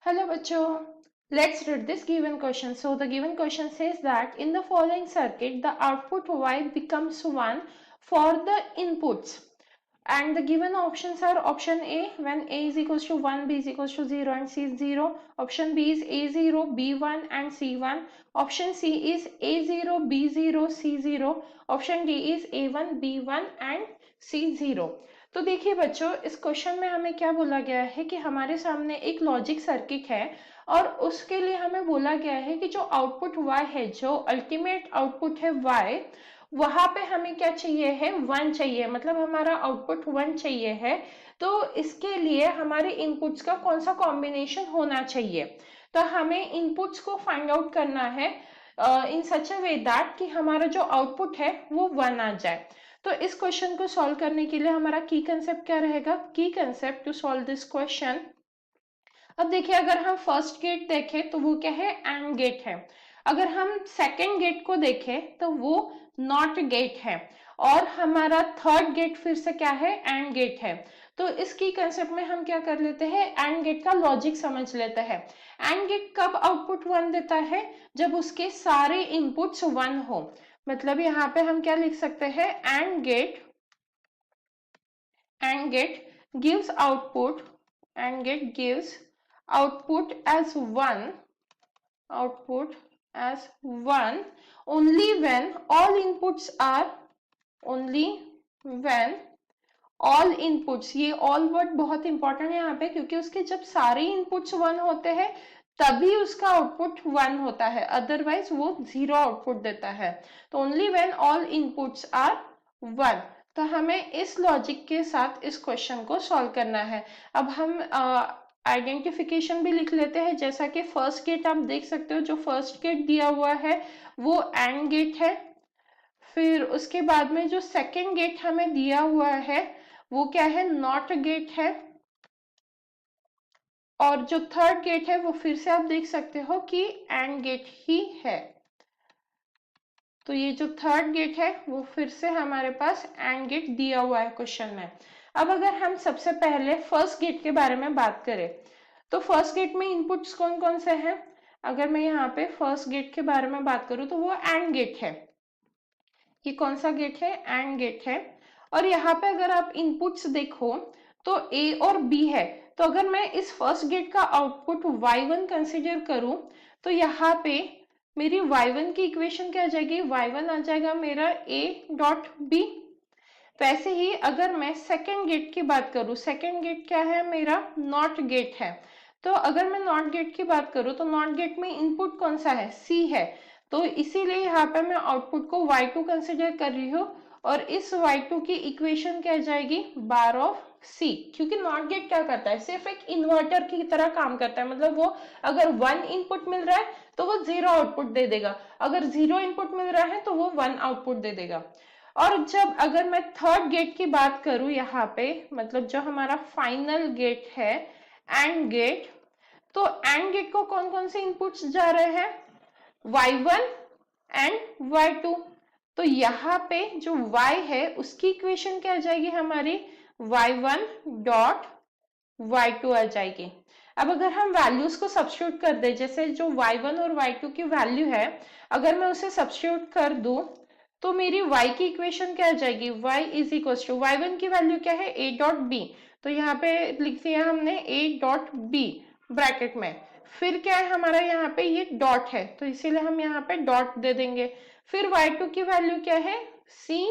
Hello, Bacho. Let's read this given question. So the given question says that in the following circuit, the output Y becomes 1 for the inputs. And the given options are option A when A is equals to 1, B is equals to 0 and C is 0. Option B is A0, B1 and C1. Option C is A0, B0, C0. Option D is A1, B1 and C0. तो देखिए बच्चों, इस question में हमें क्या बोला गया है कि हमारे सामने एक लॉजिक सर्किट है और उसके लिए हमें बोला गया है कि जो आउटपुट y है, जो अल्टीमेट आउटपुट है y, वहां पे हमें क्या चाहिए है, 1 चाहिए, मतलब हमारा आउटपुट 1 चाहिए है। तो इसके लिए हमारे इनपुट्स का कौन सा कॉम्बिनेशन होना चाहिए, तो हमें इनपुट्स को फाइंड आउट करना है इन सच अ वे दैट कि हमारा जो आउटपुट है वो 1 आ जाए। तो इस क्वेश्चन को सॉल्व करने के लिए हमारा की कंसेप्ट क्या रहेगा, की concept to solve this question. अब देखिए, अगर हम फर्स्ट गेट देखें तो वो क्या है, एंड गेट है। अगर हम सेकंड गेट को देखें तो वो नॉट गेट है। और हमारा थर्ड गेट फिर से क्या है, एंड गेट है। तो इसकी कंसेप्ट में हम क्या कर लेते हैं, एंड गेट का लॉजिक समझ लेते हैं। एंड गेट कब आउटपुट 1 देता है, जब उसके सारे इनपुट्स 1 हो। मतलब यहाँ पे हम क्या लिख सकते हैं, and gate gives output, and gate gives output as 1, output as 1 only when all inputs are, only when all inputs, ये all word बहुत इंपॉर्टेंट है यहाँ पे, क्योंकि उसके जब सारे इनपुट्स 1 होते हैं तभी उसका आउटपुट 1 होता है, अदरवाइज वो 0 आउटपुट देता है। तो only when all inputs are 1। तो हमें इस लॉजिक के साथ इस क्वेश्चन को सॉल्व करना है। अब हम आइडेंटिफिकेशन भी लिख लेते हैं। जैसा कि फर्स्ट गेट आप देख सकते हो, जो फर्स्ट गेट दिया हुआ है वो एंड गेट है। फिर उसके बाद में जो सेकंड गेट हमें दिया हुआ है वो क्या है, नॉट गेट है। और जो थर्ड गेट है वो फिर से आप देख सकते हो कि एंड गेट ही है। तो ये जो थर्ड गेट है वो फिर से हमारे पास एंड गेट दिया हुआ है क्वेश्चन में। अब अगर हम सबसे पहले फर्स्ट गेट के बारे में बात करें तो फर्स्ट गेट में इनपुट्स कौन कौन से हैं। अगर मैं यहाँ पे फर्स्ट गेट के बारे में बात करूं तो वो एंड गेट है। ये कौन सा गेट है, एंड गेट है। और यहाँ पे अगर आप इनपुट्स देखो तो ए और बी है। तो अगर मैं इस फर्स्ट गेट का आउटपुट y1 कंसिडर करूं तो यहाँ पे मेरी y1 की इक्वेशन क्या आ जाएगी, y1 आ जाएगा मेरा a डॉट बी। वैसे ही अगर मैं सेकेंड गेट की बात करूं, सेकेंड गेट क्या है मेरा, नॉट गेट है। तो अगर मैं नॉट गेट की बात करूं तो नॉट गेट में इनपुट कौन सा है, सी है। तो इसीलिए यहाँ पे मैं आउटपुट को y2 कंसिडर कर रही हूँ और इस y2 की इक्वेशन क्या जाएगी, बार ऑफ सी। क्योंकि नॉट गेट क्या करता है, सिर्फ एक इन्वर्टर की तरह काम करता है। मतलब वो अगर 1 इनपुट मिल रहा है तो वो 0 आउटपुट दे देगा, अगर 0 इनपुट मिल रहा है तो वो 1 आउटपुट दे देगा। और जब अगर मैं थर्ड गेट की बात करूं यहाँ पे, मतलब जो हमारा फाइनल गेट है, एंड गेट, तो एंड गेट को कौन कौन से इनपुट्स जा रहे हैं, y1 एंड y2। तो यहाँ पे जो y है उसकी इक्वेशन क्या आ जाएगी हमारी, y1 डॉट y2 आ जाएगी। अब अगर हम वैल्यूज को सब्स्टिट्यूट कर दे, जैसे जो y1 और y2 की वैल्यू है अगर मैं उसे सब्स्टिट्यूट कर दूं तो मेरी y की इक्वेशन क्या आ जाएगी, y is equal to y1 की वैल्यू क्या है, a डॉट बी। तो यहाँ पे लिख दिया हमने a डॉट बी ब्रैकेट में। फिर क्या है हमारा, यहाँ पे ये डॉट है तो इसीलिए हम यहाँ पे डॉट दे देंगे। फिर y2 की वैल्यू क्या है, c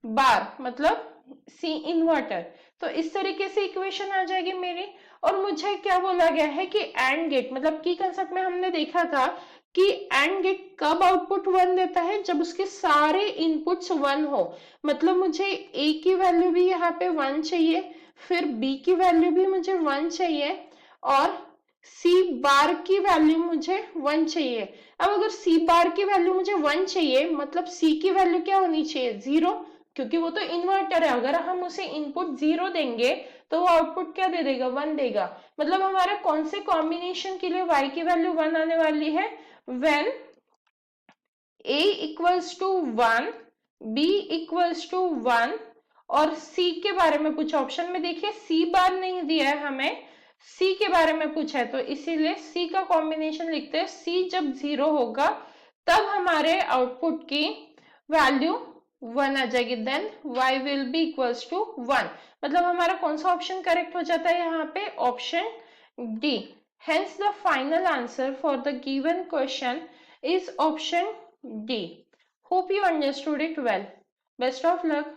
बार, मतलब c इन्वर्टर। तो इस तरीके से इक्वेशन आ जाएगी मेरी। और मुझे क्या बोला गया है कि एंड गेट, मतलब की कंसेप्ट में हमने देखा था कि एंड गेट कब आउटपुट 1 देता है, जब उसके सारे इनपुट्स 1 हो। मतलब मुझे a की वैल्यू भी यहाँ पे 1 चाहिए, फिर b की वैल्यू भी मुझे 1 चाहिए और c बार की वैल्यू मुझे 1 चाहिए। अब अगर c बार की वैल्यू मुझे 1 चाहिए मतलब c की वैल्यू क्या होनी चाहिए, 0, क्योंकि वो तो इन्वर्टर है। अगर हम उसे इनपुट 0 देंगे तो वो आउटपुट क्या दे देगा, 1 देगा। मतलब हमारे कौन से कॉम्बिनेशन के लिए y की वैल्यू 1 आने वाली है, when a equals to 1, b equals to 1 और c के बारे में पूछा। ऑप्शन में देखिए c बार नहीं दिया है हमें, सी के बारे में पूछा है तो इसीलिए सी का कॉम्बिनेशन लिखते हैं। सी जब 0 होगा तब हमारे आउटपुट की वैल्यू 1 आ जाएगी, then y will be equals to 1। मतलब हमारा कौन सा ऑप्शन करेक्ट हो जाता है यहाँ पे? Option D. Hence the final answer for the given question is option D. Hope you understood it well. Best of luck.